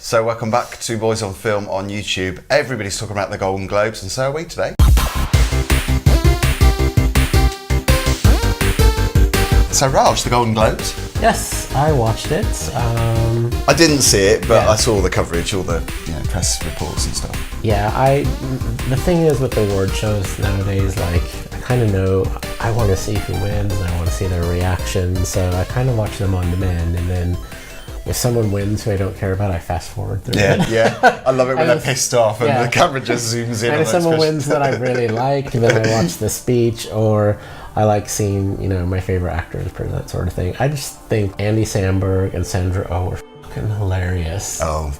So welcome back to Boys on Film on YouTube. Everybody's talking about the Golden Globes, and so are we today. So Raj, the Golden Globes? Yes, I watched it. I didn't see it, but I saw the coverage, all the press reports and stuff. Yeah, the thing is with the award shows nowadays, like, I kind of know I want to see who wins and I want to see their reaction, so I kind of watch them on demand, and then if someone wins who I don't care about, I fast forward through it. Yeah. I love it when they're pissed off and the camera just zooms in. And if someone wins that I really like, then I watch the speech, or I like seeing, my favorite actors present, sort of thing. I just think Andy Samberg and Sandra Oh were fucking hilarious. Oh,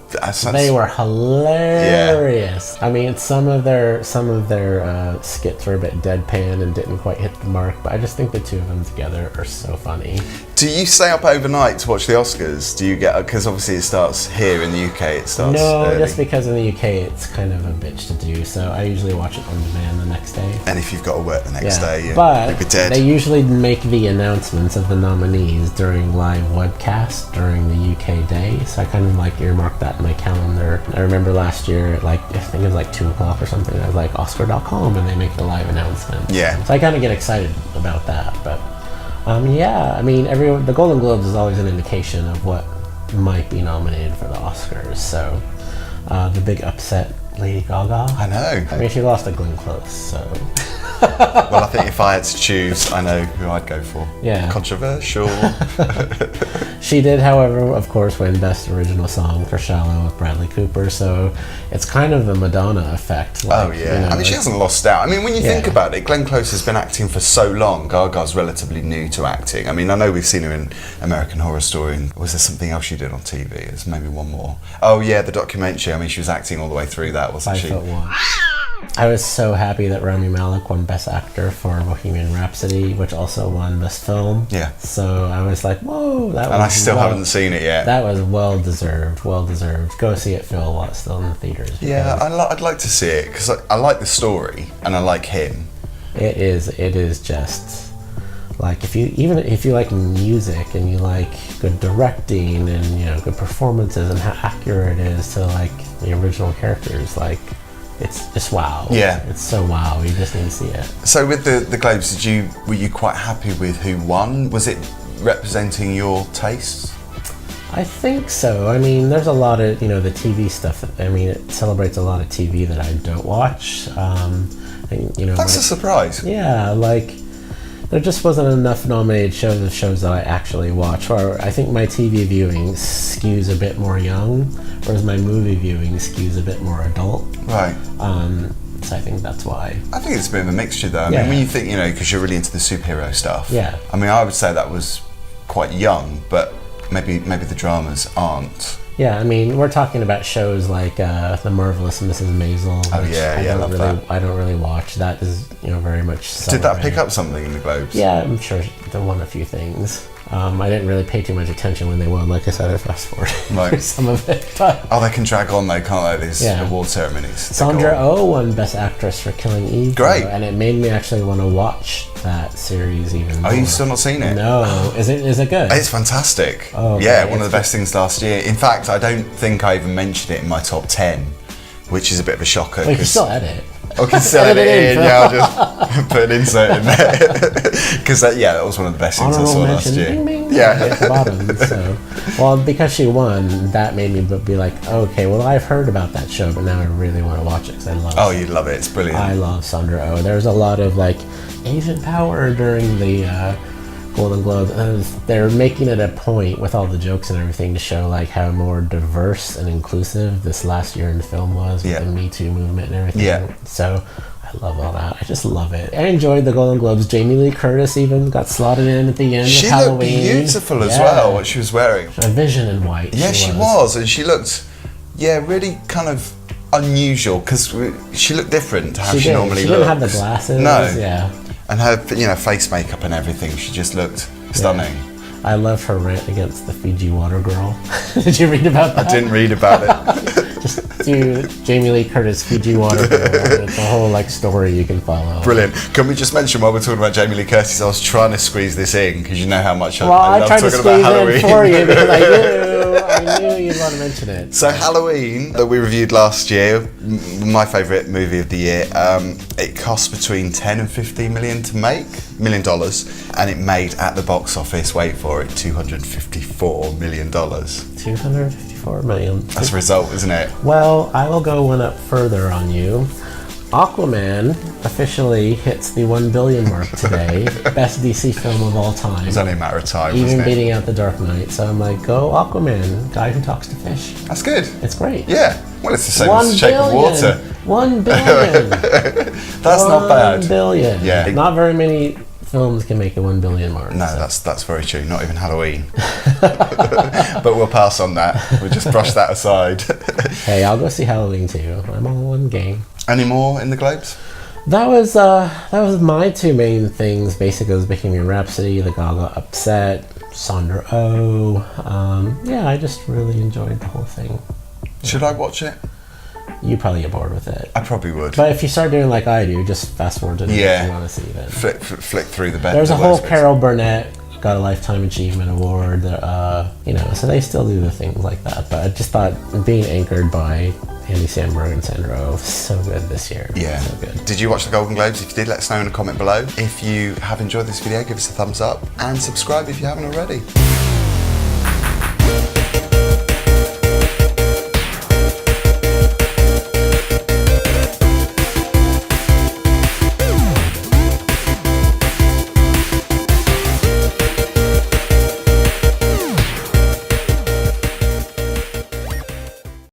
they were hilarious. Yeah. I mean, some of their skits were a bit deadpan and didn't quite hit the mark, but I just think the two of them together are so funny. Do you stay up overnight to watch the Oscars? Do you get, because obviously it starts here in the UK, it starts No, early. Just because in the UK it's kind of a bitch to do, so I usually watch it on demand the next day. And if you've got to work the next day, but you'll be dead. They usually make the announcements of the nominees during live webcast during the UK day, so I kind of earmark that in my calendar. I remember last year, I think it was 2 o'clock or something, I was Oscar.com, and they make the live announcement. Yeah. So I kind of get excited about that, but the Golden Globes is always an indication of what might be nominated for the Oscars. So the big upset, Lady Gaga. I know. I mean, she lost to Glenn Close, so. Well, I think if I had to choose, I know who I'd go for. Yeah. Controversial. She did, however, of course, win Best Original Song for Shallow with Bradley Cooper, so it's kind of the Madonna effect. She hasn't lost out. I mean, when you think about it, Glenn Close has been acting for so long. Gaga's relatively new to acting. I mean, I know we've seen her in American Horror Story, and was there something else she did on TV? There's maybe one more. Oh yeah, the documentary. I mean, she was acting all the way through that, wasn't she? 5'1". I was so happy that Romy Malick won Best Actor for Bohemian Rhapsody, which also won Best Film. Yeah. So I was like, whoa, that was... And I still haven't seen it yet. That was well deserved. Go see it, Phil, while it's still in the theaters. Yeah, I'd like to see it, because I like the story, and I like him. It is just... if you like music, and you like good directing, and, good performances, and how accurate it is to, the original characters, it's just wow. Yeah. It's so wow. You just need to see it. So with the Globes, were you quite happy with who won? Was it representing your tastes? I think so. I mean, there's a lot of, the TV stuff. It celebrates a lot of TV that I don't watch. That's a surprise. Yeah, there just wasn't enough nominated shows that I actually watch. Or I think my TV viewing skews a bit more young, whereas my movie viewing skews a bit more adult. Right. So I think that's why. I think it's a bit of a mixture, though. I mean, when you think, because you're really into the superhero stuff. Yeah. I mean, I would say that was quite young, but maybe the dramas aren't. Yeah, I mean, we're talking about shows like The Marvelous Mrs. Maisel. I don't really watch. That is, very much celebrated. Did that pick up something in the Globes? Yeah, I'm sure they won a few things. I didn't really pay too much attention when they won. Like I said, I fast forwarded some of it. But they can drag on though, can't they? These award ceremonies. Sandra Oh won Best Actress for Killing Eve. Great. And it made me actually want to watch that series even more. Oh, you've still not seen it? No. Is it good? It's fantastic. Oh, yeah, one of the best things last year. In fact, I don't think I even mentioned it in my top 10, which is a bit of a shocker. Well, you can still edit. I can still edit it in. I'll just put an insert in there. Because that was one of the best things I saw last year. Bing, bing, yeah. At the bottom. Because she won, that made me be like, okay, well, I've heard about that show, but now I really want to watch it because I love it. Oh, you'd love it. It's brilliant. I love Sandra Oh. There's a lot of Asian power during the Golden Globes, and they're making it a point with all the jokes and everything to show how more diverse and inclusive this last year in film was with the Me Too movement and everything. Yeah. So I love all that. I just love it. I enjoyed the Golden Globes. Jamie Lee Curtis even got slotted in at the end of Halloween. She looked beautiful as well, what she was wearing. A vision in white. Yeah, she was, and she looked, really kind of unusual, because she looked different to how she normally looks. She didn't have the glasses. No. Yeah. And her, face makeup and everything, she just looked stunning. Yeah. I love her rant against the Fiji water girl. Did you read about that? I didn't read about it. Just do Jamie Lee Curtis Fiji water girl. It's a whole story you can follow. Brilliant. Can we just mention while we're talking about Jamie Lee Curtis, I was trying to squeeze this in because you know how much I love talking about Halloween. Well, I tried to squeeze it in for you because I do. knew you'd want to mention it. So Halloween, that we reviewed last year, my favourite movie of the year, it cost between $10 and $15 million to make, $1 million, and it made at the box office, wait for it, $254 million. 254 million. That's a result, isn't it? Well, I will go one up further on you. Aquaman officially hits the 1 billion mark today. Best DC film of all time. It's only a matter of time, even wasn't it? beating out The Dark Knight. So I'm like, go Aquaman, guy who talks to fish. That's good. It's great. Yeah. Well, it's the same as Shape of Water. 1 billion. That's not bad. 1 billion. Yeah. Not very many films can make the 1 billion mark. No, that's very true. Not even Halloween. But we'll pass on that. We'll just brush that aside. Hey, I'll go see Halloween too. I'm all one game. Any more in the Globes? That was my two main things. Basically, it was Bohemian Rhapsody, The Gaga Upset, Sandra Oh. Yeah, I just really enjoyed the whole thing. Should I watch it? You probably get bored with it. I probably would. But if you start doing like I do, just fast forward to the Yeah. you want to see that. Flick through the bed. There's a whole Carol Burnett got a Lifetime Achievement Award. So they still do the things like that. But I just thought being anchored by Andy Samberg and Sandra Oh was so good this year. Yeah. So good. Did you watch the Golden Globes? If you did, let us know in a comment below. If you have enjoyed this video, give us a thumbs up and subscribe if you haven't already.